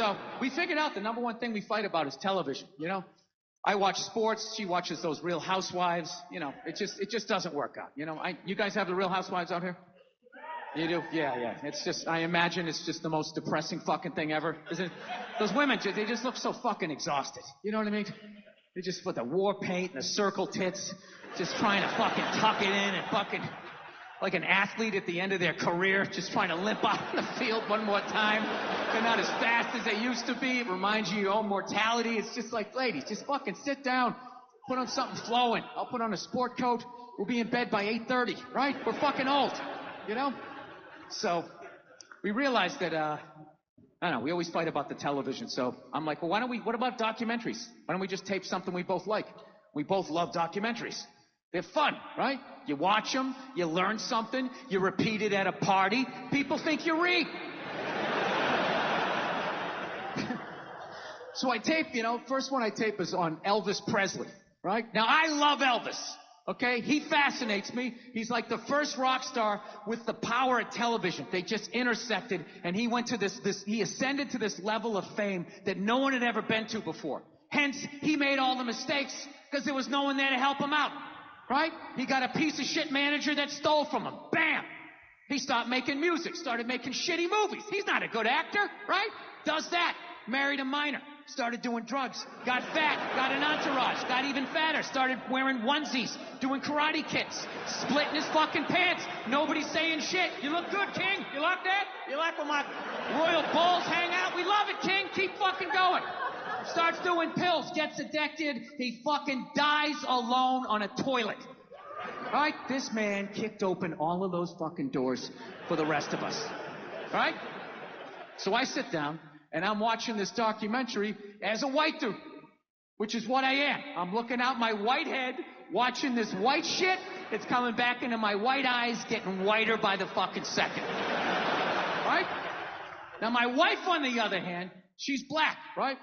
So we figured out the number one thing we fight about is television, you know? I watch sports, she watches those Real Housewives, you know, it just doesn't work out, you know? You guys have the Real Housewives out here? You do? Yeah. It's just, I imagine it's just the most depressing fucking thing ever, isn't it? Those women, they just look so fucking exhausted, you know what I mean? They just put the war paint and the circle tits, just trying to fucking tuck it in and fucking, like an athlete at the end of their career, just trying to limp out on the field one more time. They're not as fast as they used to be. It reminds you of your own mortality. It's just like, ladies, just fucking sit down, put on something flowing. I'll put on a sport coat. We'll be in bed by 8:30, right? We're fucking old, you know? So we realized that, I don't know, we always fight about the television. So I'm like, well, what about documentaries? Why don't we just tape something we both like? We both love documentaries. They're fun, right? You watch them, you learn something, you repeat it at a party. People think you're real. So I tape, you know, first one I tape is on Elvis Presley, right? Now, I love Elvis, okay? He fascinates me. He's like the first rock star with the power of television. They just intersected, and he went to he ascended to this level of fame that no one had ever been to before. Hence, he made all the mistakes because there was no one there to help him out. Right? He got a piece of shit manager that stole from him. Bam! He stopped making music, started making shitty movies. He's not a good actor, right? Does that. Married a minor, started doing drugs, got fat, got an entourage, got even fatter, started wearing onesies, doing karate kicks, splitting his fucking pants. Nobody's saying shit. You look good, King. You like that? You like when my royal bulls hang out? We love it, King. Keep fucking going. Starts doing pills, gets addicted, he fucking dies alone on a toilet. Right? This man kicked open all of those fucking doors for the rest of us. Right? So I sit down, and I'm watching this documentary as a white dude, which is what I am. I'm looking out my white head, watching this white shit. It's coming back into my white eyes, getting whiter by the fucking second. Right? Now, my wife, on the other hand, she's black, right?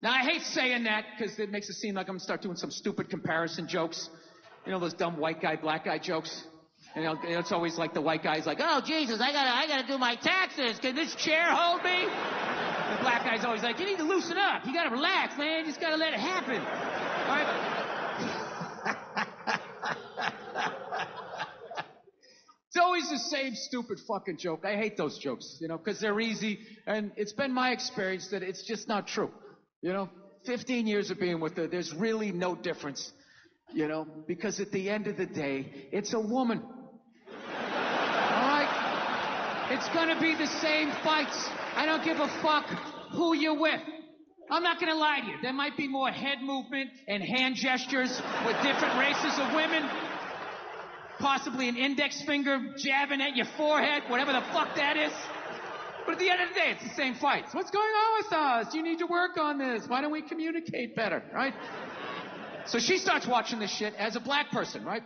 Now, I hate saying that because it makes it seem like I'm going to start doing some stupid comparison jokes. You know, those dumb white guy, black guy jokes? You know, it's always like the white guy's like, oh, Jesus, I gotta do my taxes. Can this chair hold me? The black guy's always like, you need to loosen up. You gotta relax, man. You just gotta let it happen. All right? It's always the same stupid fucking joke. I hate those jokes, you know, because they're easy. And it's been my experience that it's just not true. You know, 15 years of being with her, there's really no difference, you know, because at the end of the day, it's a woman. All right? It's gonna be the same fights. I don't give a fuck who you're with. I'm not gonna lie to you. There might be more head movement and hand gestures with different races of women. Possibly an index finger jabbing at your forehead, whatever the fuck that is. But at the end of the day, it's the same fights. What's going on with us? You need to work on this. Why don't we communicate better, right? So she starts watching this shit as a black person, right?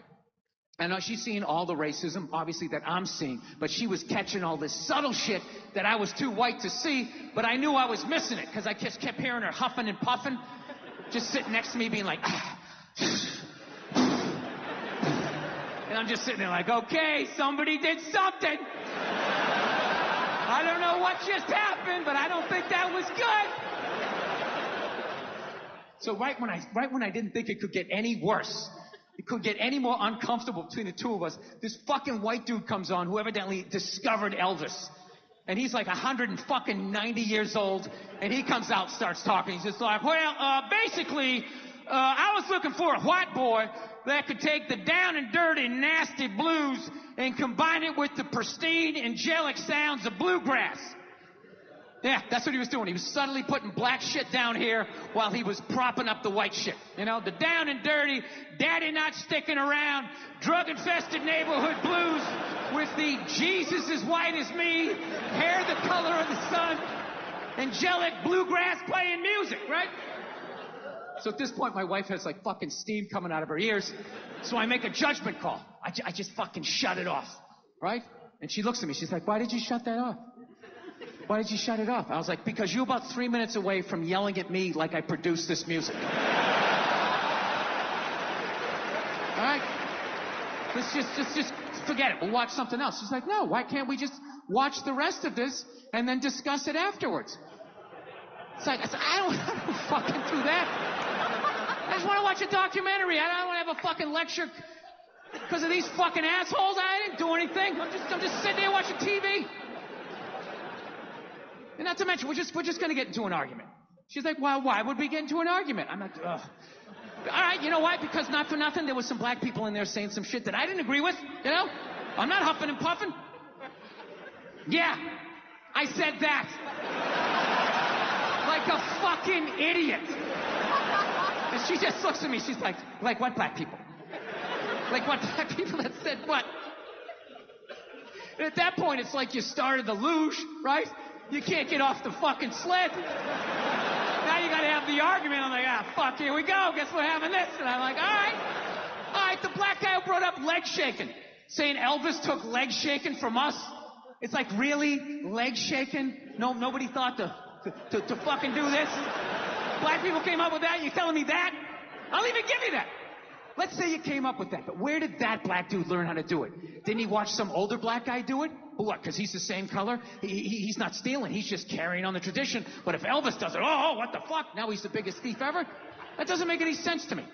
And she's seeing all the racism, obviously, that I'm seeing. But she was catching all this subtle shit that I was too white to see. But I knew I was missing it because I just kept hearing her huffing and puffing. Just sitting next to me being like, ah. And I'm just sitting there like, okay, somebody did something. I don't know what just happened, but I don't think that was good. So right when I didn't think it could get any worse, it could get any more uncomfortable between the two of us, this fucking white dude comes on who evidently discovered Elvis. And he's like 190 years old, and he comes out, starts talking. He's just like, well, basically, I was looking for a white boy that could take the down and dirty, nasty blues and combine it with the pristine, angelic sounds of bluegrass. Yeah, that's what he was doing. He was subtly putting black shit down here while he was propping up the white shit. You know, the down and dirty, daddy not sticking around, drug-infested neighborhood blues with the Jesus as white as me, hair the color of the sun, angelic bluegrass playing music, right? So at this point, my wife has like fucking steam coming out of her ears. So I make a judgment call. I just fucking shut it off, right? And she looks at me. She's like, why did you shut that off? Why did you shut it off? I was like, because you're about 3 minutes away from yelling at me like I produced this music. All right? Let's just forget it. We'll watch something else. She's like, no, why can't we just watch the rest of this and then discuss it afterwards? It's like, I don't fucking do that. I just want to watch a documentary. I don't want to have a fucking lecture because of these fucking assholes. I didn't do anything. I'm just sitting there watching TV. And not to mention, we're just going to get into an argument. She's like, well, why would we get into an argument? I'm like, ugh. All right, you know why? Because not for nothing, there was some black people in there saying some shit that I didn't agree with, you know? I'm not huffing and puffing. Yeah, I said that. Like a fucking idiot. And she just looks at me, she's like what black people? Like what black people that said what? And at that point, it's like you started the luge, right? You can't get off the fucking sled. Now you gotta have the argument. I'm like, fuck, here we go. Guess we're having this. And I'm like, all right, the black guy who brought up leg shaking, saying Elvis took leg shaking from us. It's like, really? Leg shaking? No, nobody thought to fucking do this? Black people came up with that? You telling me that? I'll even give you that. Let's say you came up with that, but where did that black dude learn how to do it? Didn't he watch some older black guy do it? Well, what, because he's the same color? He's not stealing, he's just carrying on the tradition. But if Elvis does it, oh, what the fuck? Now he's the biggest thief ever? That doesn't make any sense to me.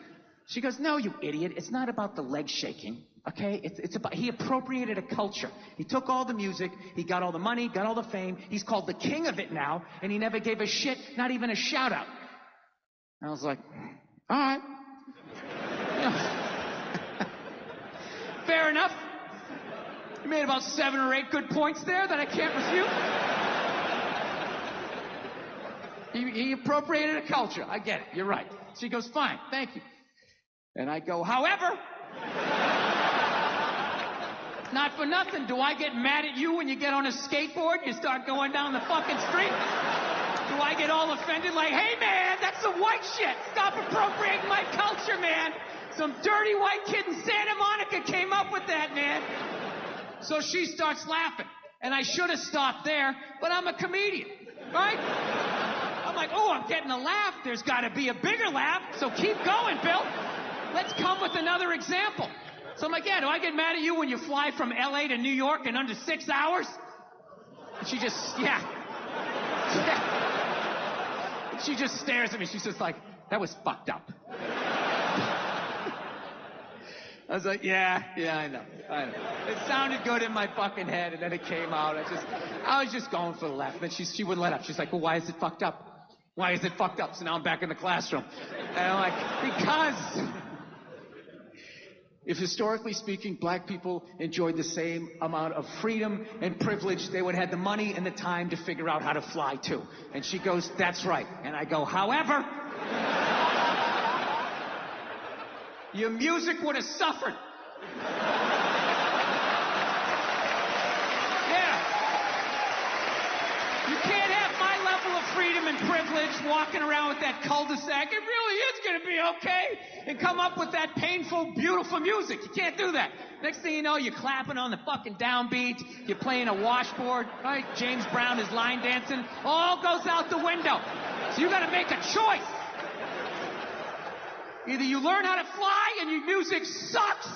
She goes, no, you idiot, it's not about the leg shaking, okay? It's about, he appropriated a culture. He took all the music, he got all the money, got all the fame, he's called the king of it now, and he never gave a shit, not even a shout out. I was like, all right. Fair enough. You made about 7 or 8 good points there that I can't refute. He appropriated a culture. I get it. You're right. She goes, fine, thank you. And I go, however, not for nothing, do I get mad at you when you get on a skateboard, you start going down the fucking street? Do I get all offended like, hey man, that's some white shit. Stop appropriating my culture, man. Some dirty white kid in Santa Monica came up with that, man. So she starts laughing. And I should have stopped there, but I'm a comedian, right? I'm like, oh, I'm getting a laugh. There's got to be a bigger laugh, so keep going, Bill. Let's come with another example. So I'm like, yeah, do I get mad at you when you fly from L.A. to New York in under 6 hours? And she just, yeah. And she just stares at me. She's just like, that was fucked up. I was like, yeah, I know. It sounded good in my fucking head, and then it came out. I was just going for the laugh. And then she wouldn't let up. She's like, well, why is it fucked up? Why is it fucked up? So now I'm back in the classroom. And I'm like, because if historically speaking, black people enjoyed the same amount of freedom and privilege, they would have had the money and the time to figure out how to fly too. And she goes, that's right. And I go, however, your music would have suffered. Yeah. You can't have my level of freedom and privilege walking around with that cul-de-sac. It really is going to be okay. And come up with that painful, beautiful music. You can't do that. Next thing you know, you're clapping on the fucking downbeat. You're playing a washboard, right? James Brown is line dancing. All goes out the window. So you got to make a choice. Either you learn how to fly and your music sucks,